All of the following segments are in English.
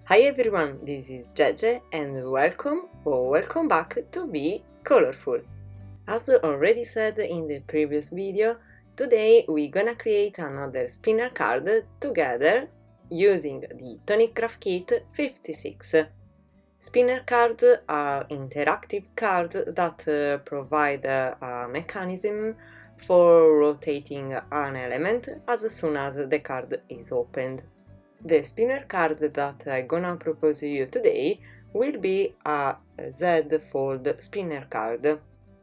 Hi everyone, this is Jeje and welcome or welcome back to Be Colorful. As already said in the previous video, today we're gonna create another spinner card together using the Tonic Craft Kit 56. Spinner cards are interactive cards that provide a mechanism for rotating an element as soon as the card is opened. The spinner card that I'm gonna propose to you today will be a Z-fold spinner card.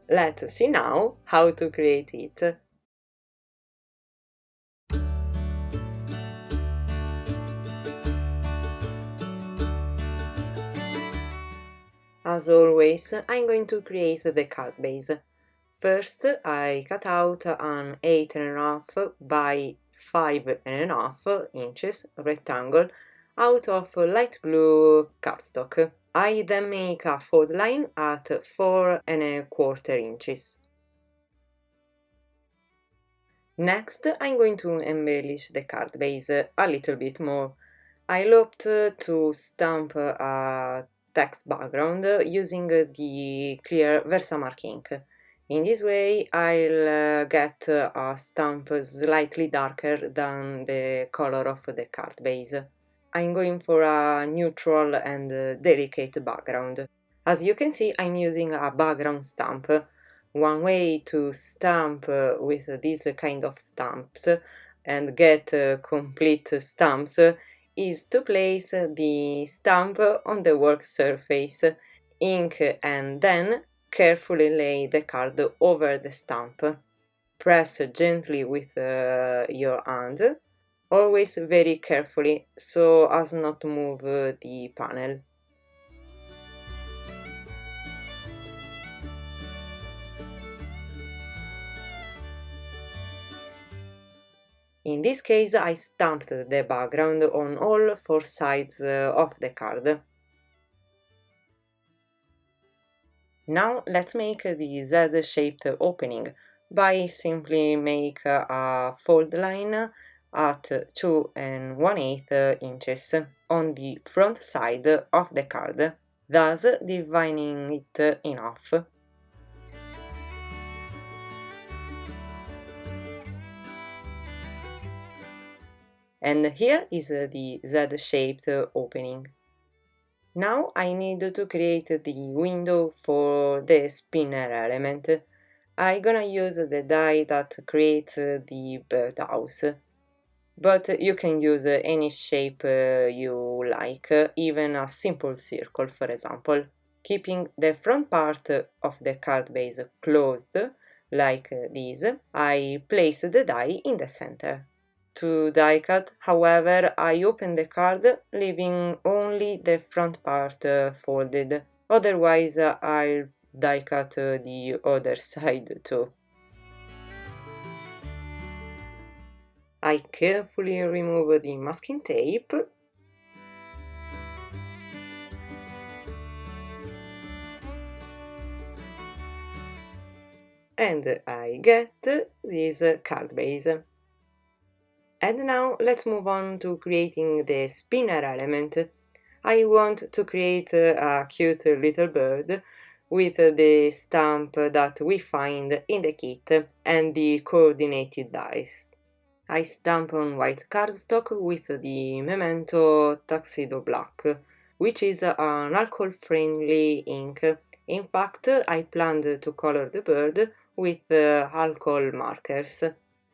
Let's see now how to create it. As always, I'm going to create the card base. First, I cut out an 8.5 by 5.5 inches rectangle out of light blue cardstock. I then make a fold line at 4.25 inches. Next, I'm going to embellish the card base a little bit more. I opted to stamp a text background using the clear Versamark ink. In this way, I'll get a stamp slightly darker than the color of the card base. I'm going for a neutral and delicate background. As you can see, I'm using a background stamp. One way to stamp with this kind of stamps and get complete stamps is to place the stamp on the work surface, ink, and then carefully lay the card over the stamp. Press gently with your hand, always very carefully so as not to move the panel. In this case, I stamped the background on all four sides of the card. Now let's make the Z-shaped opening by simply make a fold line at 2 1/8 inches on the front side of the card, thus dividing it in half. And here is the Z-shaped opening. Now I need to create the window for the spinner element. I'm gonna use the die that creates the birdhouse, but you can use any shape you like, even a simple circle, for example. Keeping the front part of the card base closed, like this, I place the die in the center. To die cut, however, I open the card, leaving only the front part folded, otherwise I'll die cut the other side too. I carefully remove the masking tape and I get this card base. And now let's move on to creating the spinner element. I want to create a cute little bird with the stamp that we find in the kit and the coordinated dies. I stamp on white cardstock with the Memento Tuxedo Black, which is an alcohol-friendly ink. In fact, I planned to color the bird with alcohol markers.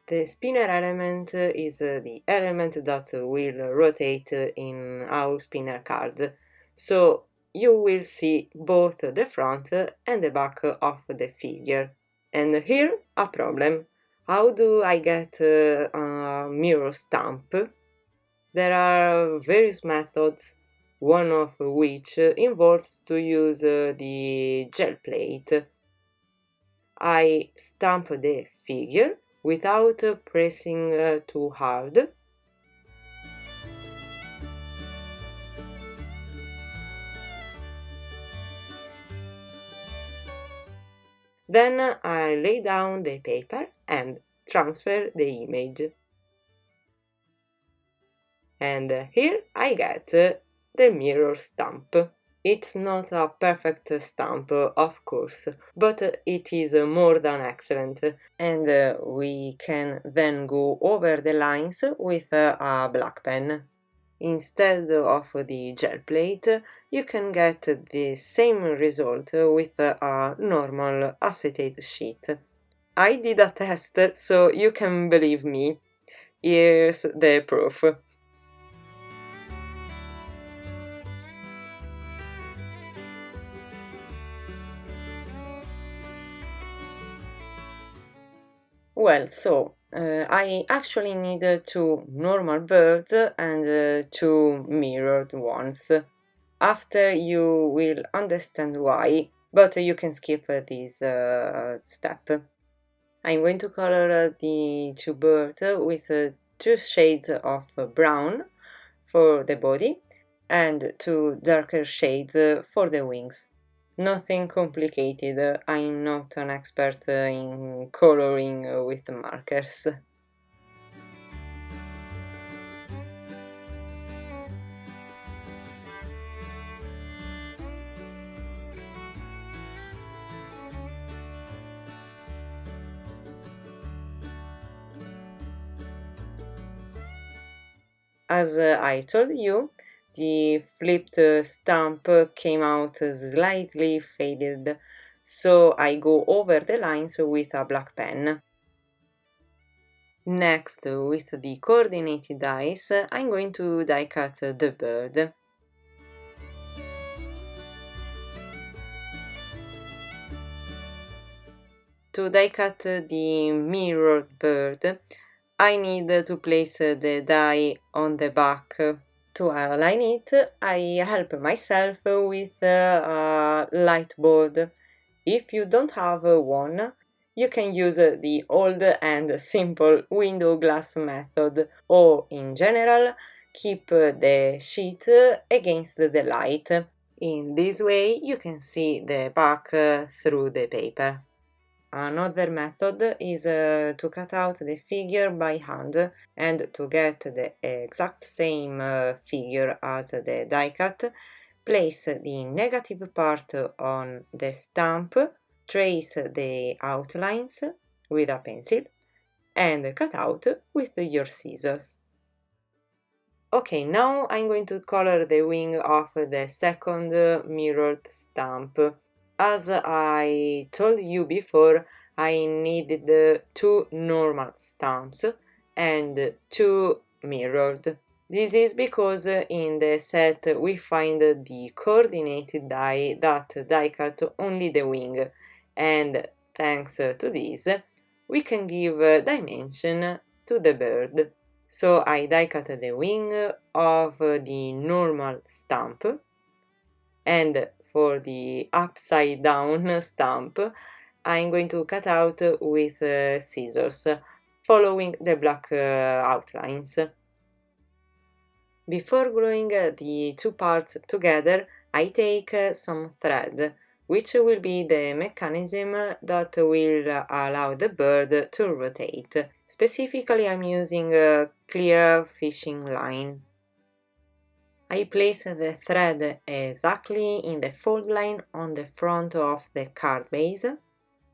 The spinner element is the element that will rotate in our spinner card, so you will see both the front and the back of the figure. And here a problem. How do I get a mirror stamp? There are various methods, one of which involves to use the gel plate. I stamp the figure without pressing too hard. Then I lay down the paper and transfer the image. And here I get the mirror stamp. It's not a perfect stamp, of course, but it is more than excellent, and we can then go over the lines with a black pen. Instead of the gel plate, you can get the same result with a normal acetate sheet. I did a test, so you can believe me. Here's the proof. Well, I actually need two normal birds and two mirrored ones. After you will understand why, but you can skip this step. I'm going to color the two birds with two shades of brown for the body and two darker shades for the wings. Nothing complicated, I'm not an expert in coloring with markers. As I told you, the flipped stamp came out slightly faded, so I go over the lines with a black pen. Next, with the coordinated dies, I'm going to die cut the bird. To die cut the mirrored bird, I need to place the die on the back. To align it, I help myself with a light board. If you don't have one, you can use the old and simple window glass method, or in general, keep the sheet against the light. In this way, you can see the back through the paper. Another method is to cut out the figure by hand, and to get the exact same figure as the die cut, place the negative part on the stamp, trace the outlines with a pencil, and cut out with your scissors. Okay, now I'm going to color the wing of the second mirrored stamp. As I told you before, I needed two normal stamps and two mirrored. This is because in the set we find the coordinated die that die cut only the wing, and thanks to this, we can give dimension to the bird. So I die cut the wing of the normal stamp, and for the upside down stamp, I'm going to cut out with scissors, following the black outlines. Before gluing the two parts together, I take some thread, which will be the mechanism that will allow the bird to rotate. Specifically, I'm using a clear fishing line. I place the thread exactly in the fold line on the front of the card base.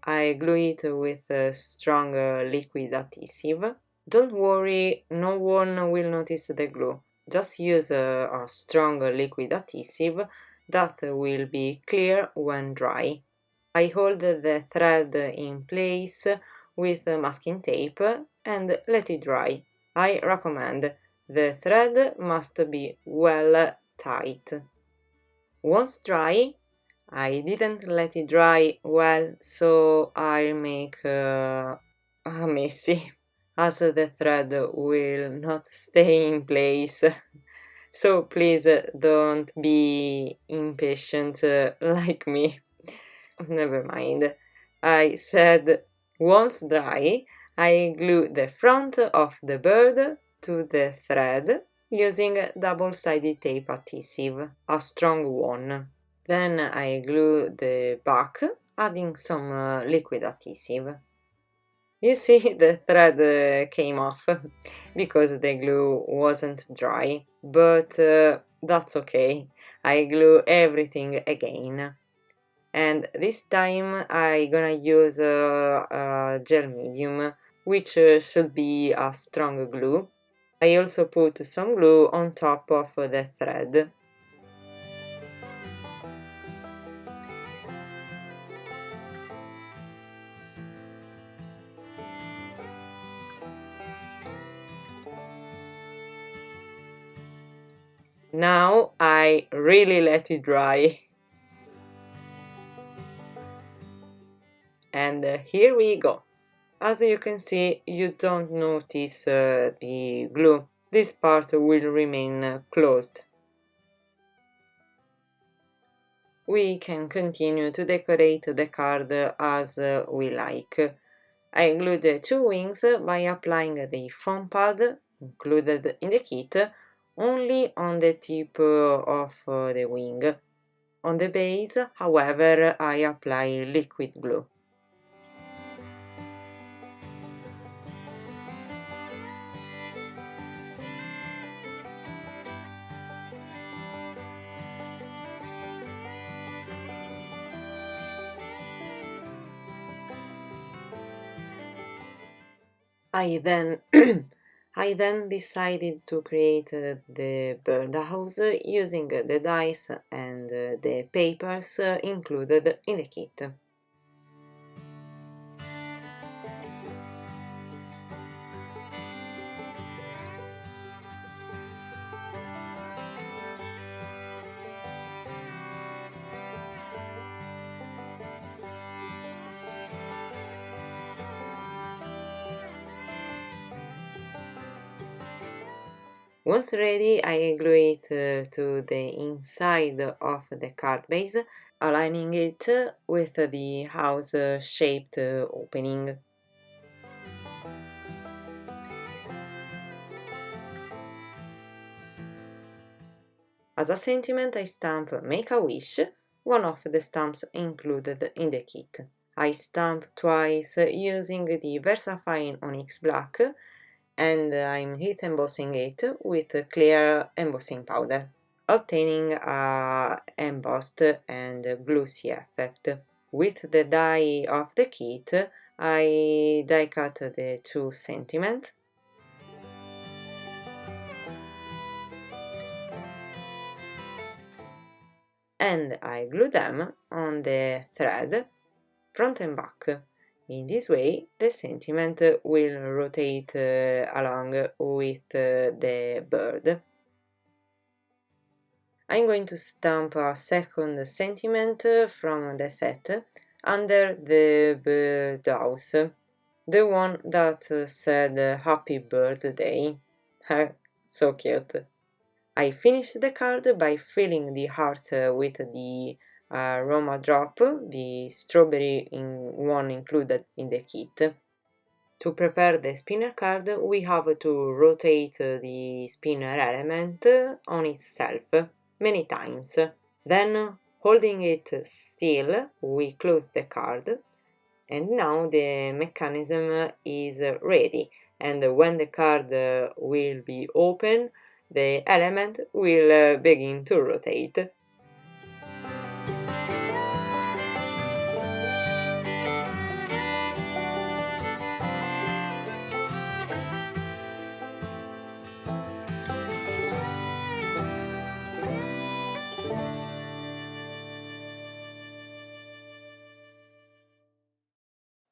I glue it with a strong liquid adhesive. Don't worry, no one will notice the glue. Just use a strong liquid adhesive that will be clear when dry. I hold the thread in place with masking tape and let it dry. I recommend the thread must be well tight. Once dry, I didn't let it dry well, so I'll make a messy, as the thread will not stay in place. So please don't be impatient like me. Never mind. I said once dry, I glue the front of the bird to the thread using double-sided tape adhesive, a strong one. Then I glue the back, adding some liquid adhesive. You see, the thread came off because the glue wasn't dry, but that's okay. I glue everything again. And this time I gonna use gel medium, which should be a strong glue. I also put some glue on top of the thread. Now I really let it dry. And here we go. As you can see, you don't notice the glue. This part will remain closed. We can continue to decorate the card as we like. I glued the two wings by applying the foam pad included in the kit only on the tip of the wing. On the base, however, I apply liquid glue. I then I then decided to create the birdhouse using the dies and the papers included in the kit. Once ready, I glue it to the inside of the card base, aligning it with the house-shaped opening. As a sentiment, I stamp Make a Wish, one of the stamps included in the kit. I stamp twice using the VersaFine Onyx Black, and I'm heat embossing it with clear embossing powder, obtaining a embossed and glossy effect. With the die of the kit, I die cut the two sentiments and I glue them on the thread front and back. In this way, the sentiment will rotate along with the bird. I'm going to stamp a second sentiment from the set under the birdhouse, the one that said Happy Birthday. So cute! I finished the card by filling the heart with the aroma drop, the strawberry one included in the kit. To prepare the spinner card, we have to rotate the spinner element on itself many times. Then, holding it still, we close the card, and now the mechanism is ready. And when the card will be open, the element will begin to rotate.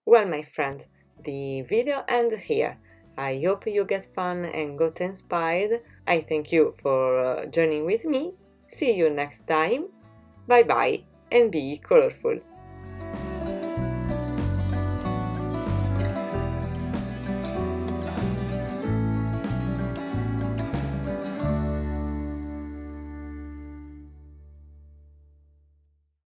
Well, my friend, the video ends here. I hope you get fun and got inspired. I thank you for joining with me. See you next time. Bye bye and be colorful.